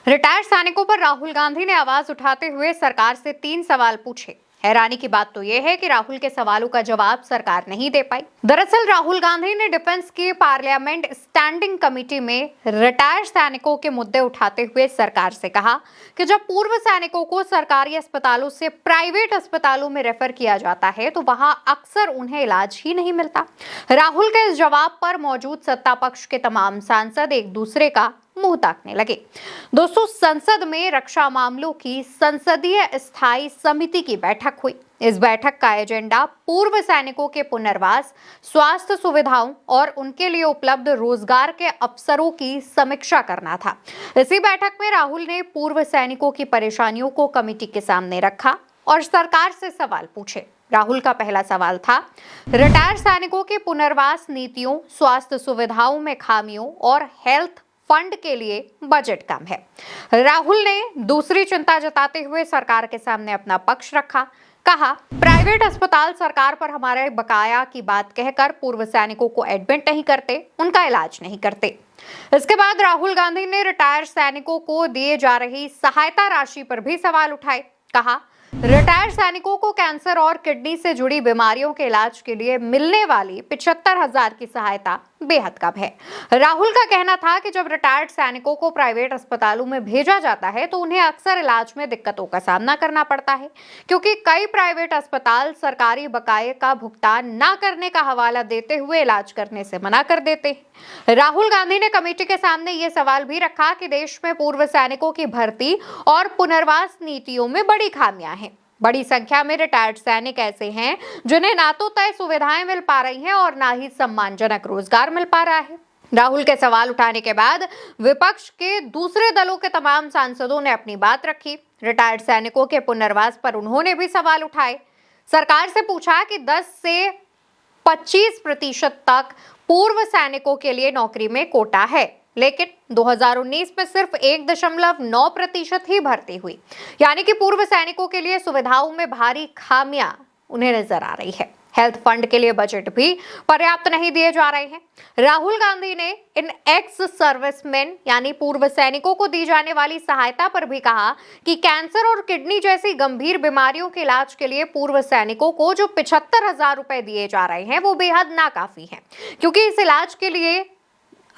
Retired सैनिकों पर राहुल गांधी ने आवाज उठाते हुए सरकार से 3 सवाल पूछे। हैरानी की बात तो यह है कि राहुल के सवालों का जवाब सरकार नहीं दे पाई। दरअसल राहुल गांधी ने डिफेंस की पार्लियामेंट स्टैंडिंग कमेटी में रिटायर्ड सैनिकों के मुद्दे उठाते हुए सरकार से कहा कि जब पूर्व सैनिकों को सरकारी अस्पतालों से प्राइवेट अस्पतालों में रेफर किया जाता है तो वहां अक्सर उन्हें इलाज ही नहीं मिलता। राहुल के इस जवाब पर मौजूद सत्ता पक्ष के तमाम सांसद एक दूसरे का मुंह ताकने लगे। दोस्तों, संसद में रक्षा मामलों की संसदीय स्थायी समिति की बैठक हुई। इस बैठक का एजेंडा पूर्व सैनिकों के पुनर्वास, स्वास्थ्य सुविधाओं और उनके लिए उपलब्ध रोजगार के अवसरों की समीक्षा करना था। इसी बैठक में राहुल ने पूर्व सैनिकों की परेशानियों को कमेटी के सामने रखा और सरकार से सवाल पूछे। राहुल का पहला सवाल था, रिटायर्ड सैनिकों के पुनर्वास नीतियों, स्वास्थ्य सुविधाओं में खामियों और हेल्थ फंड के लिए बजट कम है। राहुल ने दूसरी चिंता जताते हुए सरकार के सामने अपना पक्ष रखा। कहा, प्राइवेट अस्पताल सरकार पर हमारे बकाया की बात कहकर पूर्व सैनिकों को एडमिट नहीं करते, उनका इलाज नहीं करते। इसके बाद राहुल गांधी ने रिटायर्ड सैनिकों को दिए जा रही सहायता राशि पर भी सवाल उठाए। कहा, रिटायर्ड सैनिकों को कैंसर और किडनी से जुड़ी बीमारियों के इलाज के लिए मिलने वाली 75,000 की सहायता बेहद कम है। राहुल का कहना था कि जब रिटायर्ड सैनिकों को प्राइवेट अस्पतालों में भेजा जाता है तो उन्हें अक्सर इलाज में दिक्कतों का सामना करना पड़ता है, क्योंकि कई प्राइवेट अस्पताल सरकारी बकाये का भुगतान न करने का हवाला देते हुए इलाज करने से मना कर देते हैं। राहुल गांधी ने कमेटी के सामने ये सवाल भी रखा कि देश में पूर्व सैनिकों की भर्ती और पुनर्वास नीतियों में बड़ी खामियां हैं। बड़ी संख्या में रिटायर्ड सैनिक ऐसे हैं जिन्हें ना तो तय सुविधाएं मिल पा रही हैं और ना ही सम्मानजनक रोजगार मिल पा रहा है। राहुल के सवाल उठाने के बाद विपक्ष के दूसरे दलों के तमाम सांसदों ने अपनी बात रखी। रिटायर्ड सैनिकों के पुनर्वास पर उन्होंने भी सवाल उठाए। सरकार से पूछा कि 10 से 25% तक पूर्व सैनिकों के लिए नौकरी में कोटा है, लेकिन 2019 में सिर्फ 1.9% ही भर्ती हुई, यानी कि पूर्व सैनिकों के लिए सुविधाओं में भारी खामियां उन्हें नजर आ रही है। हेल्थ फंड के लिए बजट भी पर्याप्त नहीं दिए जा रहे हैं। राहुल गांधी ने इन एक्स सर्विसमैन यानी पूर्व सैनिकों को दी जाने वाली सहायता पर भी कहा कि कैंसर और किडनी जैसी गंभीर बीमारियों के इलाज के लिए पूर्व सैनिकों को जो 75,000 रुपए दिए जा रहे हैं वो बेहद नाकाफी है, क्योंकि इस इलाज के लिए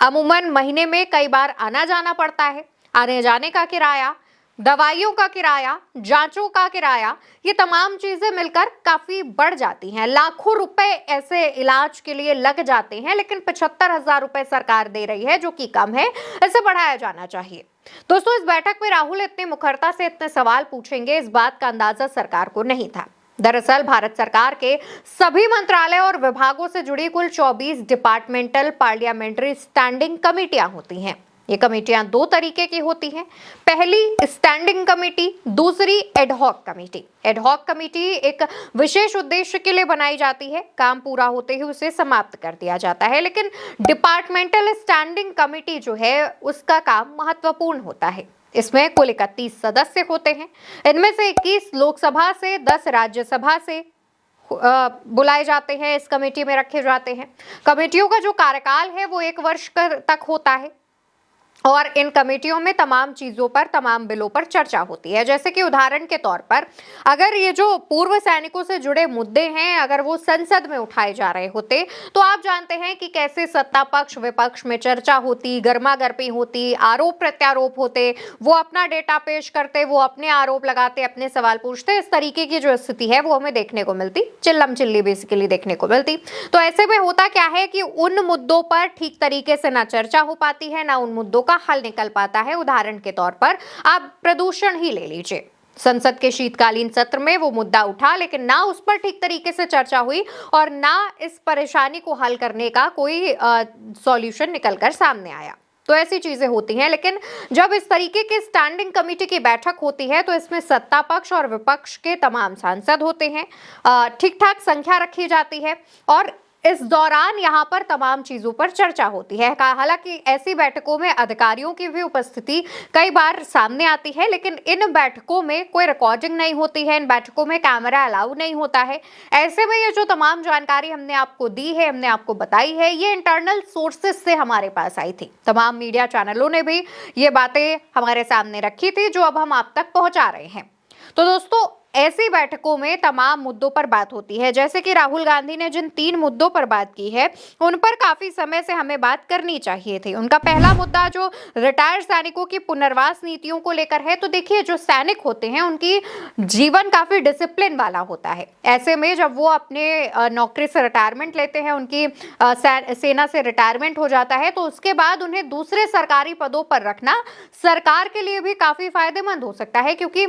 अमूमन महीने में कई बार आना जाना पड़ता है। आने जाने का किराया, दवाइयों का किराया, जांचों का किराया, ये तमाम चीजें मिलकर काफी बढ़ जाती हैं। लाखों रुपए ऐसे इलाज के लिए लग जाते हैं, लेकिन 75,000 रुपए सरकार दे रही है, जो कि कम है। इसे बढ़ाया जाना चाहिए। दोस्तों, इस बैठक में राहुल इतनी मुखरता से इतने सवाल पूछेंगे, इस बात का अंदाजा सरकार को नहीं था। दरअसल भारत सरकार के सभी मंत्रालय और विभागों से जुड़ी कुल 24 डिपार्टमेंटल पार्लियामेंट्री स्टैंडिंग कमेटियां होती हैं। ये कमेटियां 2 तरीके की होती हैं। पहली स्टैंडिंग कमेटी, दूसरी एडहॉक कमेटी। एडहॉक कमेटी एक विशेष उद्देश्य के लिए बनाई जाती है, काम पूरा होते ही उसे समाप्त कर दिया जाता है। लेकिन डिपार्टमेंटल स्टैंडिंग कमेटी जो है उसका काम महत्वपूर्ण होता है। इसमें कुल 31 सदस्य होते हैं। इनमें से 21 लोकसभा से, 10 राज्यसभा से बुलाए जाते हैं, इस कमेटी में रखे जाते हैं। कमेटियों का जो कार्यकाल है वो 1 वर्ष तक होता है और इन कमेटियों में तमाम चीजों पर, तमाम बिलों पर चर्चा होती है। जैसे कि उदाहरण के तौर पर अगर ये जो पूर्व सैनिकों से जुड़े मुद्दे हैं अगर वो संसद में उठाए जा रहे होते तो आप जानते हैं कि कैसे सत्ता पक्ष विपक्ष में चर्चा होती, गर्मागर्मी होती, आरोप प्रत्यारोप होते, वो अपना डेटा पेश करते, वो अपने आरोप लगाते, अपने सवाल पूछते। इस तरीके की जो स्थिति है वो हमें देखने को मिलती, चिल्लम चिल्ली बेसिकली देखने को मिलती। तो ऐसे में होता क्या है कि उन मुद्दों पर ठीक तरीके से ना चर्चा हो पाती है, ना उन मुद्दों का हल निकल पाता है। उदाहरण के तौर पर आप प्रदूषण ही ले लीजिए। संसद के शीतकालीन सत्र में वो मुद्दा उठा, लेकिन ना उस पर ठीक तरीके से चर्चा हुई और ना इस परेशानी को हल करने का कोई सॉल्यूशन निकलकर सामने आया। तो ऐसी चीजें होती हैं। लेकिन जब इस तरीके की स्टैंडिंग कमेटी की बैठक होती है तो इसमें सत्ता पक्ष और विपक्ष के तमाम सांसद होते हैं। ठीक ठाक संख्या रखी जाती है और इस दौरान यहाँ पर तमाम चीजों पर चर्चा होती है। हालांकि ऐसी बैठकों में अधिकारियों की भी उपस्थिति कई बार सामने आती है, लेकिन इन बैठकों में कोई रिकॉर्डिंग नहीं होती है, इन बैठकों में कैमरा अलाउ नहीं होता है। ऐसे में ये जो तमाम जानकारी हमने आपको दी है, हमने आपको बताई है, ये इंटरनल सोर्सेज से हमारे पास आई थी। तमाम मीडिया चैनलों ने भी ये बातें हमारे सामने रखी थी, जो अब हम आप तक पहुंचा रहे हैं। तो दोस्तों, ऐसी बैठकों में तमाम मुद्दों पर बात होती है। जैसे कि राहुल गांधी ने जिन 3 मुद्दों पर बात की है, उन पर काफी समय से हमें बात करनी चाहिए थी। उनका पहला मुद्दा जो रिटायर्ड सैनिकों की पुनर्वास नीतियों को लेकर है। तो देखिए, जो सैनिक होते हैं उनकी जीवन काफी डिसिप्लिन वाला होता है। ऐसे में जब वो अपने नौकरी से रिटायरमेंट लेते हैं, उनकी सेना से रिटायरमेंट हो जाता है, तो उसके बाद उन्हें दूसरे सरकारी पदों पर रखना सरकार के लिए भी काफी फायदेमंद हो सकता है, क्योंकि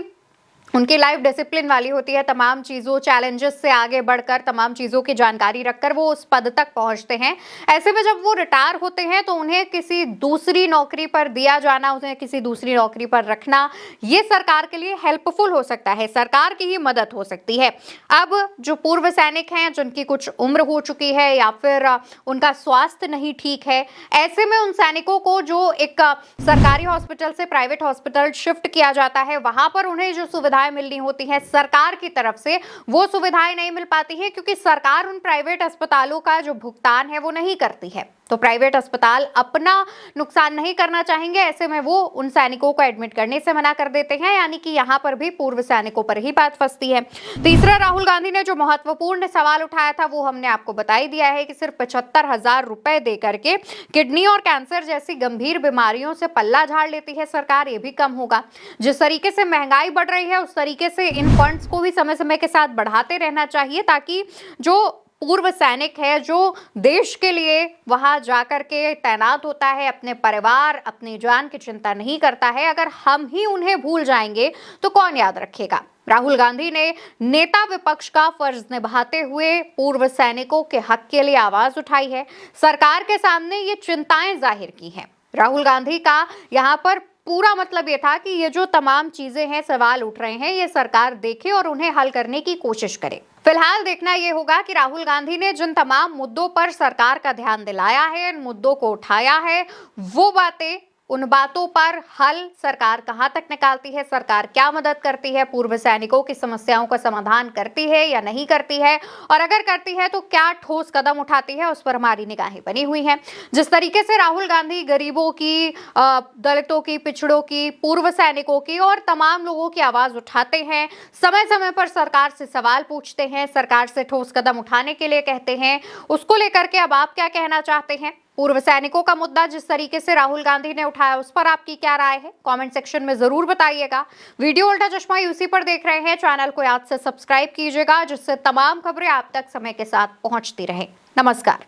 उनकी लाइफ डिसिप्लिन वाली होती है। तमाम चीज़ों, चैलेंजेस से आगे बढ़कर, तमाम चीज़ों की जानकारी रखकर वो उस पद तक पहुंचते हैं। ऐसे में जब वो रिटायर होते हैं तो उन्हें किसी दूसरी नौकरी पर दिया जाना, उन्हें किसी दूसरी नौकरी पर रखना, ये सरकार के लिए हेल्पफुल हो सकता है, सरकार की ही मदद हो सकती है। अब जो पूर्व सैनिक हैं, जिनकी कुछ उम्र हो चुकी है या फिर उनका स्वास्थ्य नहीं ठीक है, ऐसे में उन सैनिकों को जो एक सरकारी हॉस्पिटल से प्राइवेट हॉस्पिटल शिफ्ट किया जाता है, वहां पर उन्हें जो सुविधाएं मिलनी होती है सरकार की तरफ से, वो सुविधाएं नहीं मिल पाती है, क्योंकि सरकार उन प्राइवेट अस्पतालों का जो भुगतान है वो नहीं करती है। तो प्राइवेट अस्पताल अपना नुकसान नहीं करना चाहेंगे, ऐसे में वो उन सैनिकों को एडमिट करने से मना कर देते हैं। यानी कि यहाँ पर भी पूर्व सैनिकों पर ही बात फंसती है। तीसरा, राहुल गांधी ने जो महत्वपूर्ण सवाल उठाया था वो हमने आपको बता ही दिया है कि सिर्फ 75,000 रुपए दे करके किडनी और कैंसर जैसी गंभीर बीमारियों से पल्ला झाड़ लेती है सरकार, ये भी कम होगा। जिस तरीके से महंगाई बढ़ रही है, उस तरीके से इन फंड्स को भी समय समय के साथ बढ़ाते रहना चाहिए, ताकि जो पूर्व सैनिक है, जो देश के लिए वहां जाकर के तैनात होता है, अपने परिवार, अपनी जान की चिंता नहीं करता है, अगर हम ही उन्हें भूल जाएंगे तो कौन याद रखेगा। राहुल गांधी ने नेता विपक्ष का फर्ज निभाते हुए पूर्व सैनिकों के हक के लिए आवाज उठाई है, सरकार के सामने ये चिंताएं जाहिर की हैं। राहुल गांधी का यहाँ पर पूरा मतलब ये था कि ये जो तमाम चीजें हैं, सवाल उठ रहे हैं, ये सरकार देखे और उन्हें हल करने की कोशिश करे। फिलहाल देखना ये होगा कि राहुल गांधी ने जिन तमाम मुद्दों पर सरकार का ध्यान दिलाया है, इन मुद्दों को उठाया है, वो बातें, उन बातों पर हल सरकार कहां तक निकालती है, सरकार क्या मदद करती है, पूर्व सैनिकों की समस्याओं का समाधान करती है या नहीं करती है, और अगर करती है तो क्या ठोस कदम उठाती है, उस पर हमारी निगाहें बनी हुई हैं। जिस तरीके से राहुल गांधी गरीबों की, दलितों की, पिछड़ों की, पूर्व सैनिकों की और तमाम लोगों की आवाज उठाते हैं, समय समय पर सरकार से सवाल पूछते हैं, सरकार से ठोस कदम उठाने के लिए कहते हैं, उसको लेकर के अब आप क्या कहना चाहते हैं? पूर्व सैनिकों का मुद्दा जिस तरीके से राहुल गांधी ने उठाया, उस पर आपकी क्या राय है? कमेंट सेक्शन में जरूर बताइएगा। वीडियो उल्टा चश्मा यूसी पर देख रहे हैं, चैनल को याद से सब्सक्राइब कीजिएगा, जिससे तमाम खबरें आप तक समय के साथ पहुंचती रहे। नमस्कार।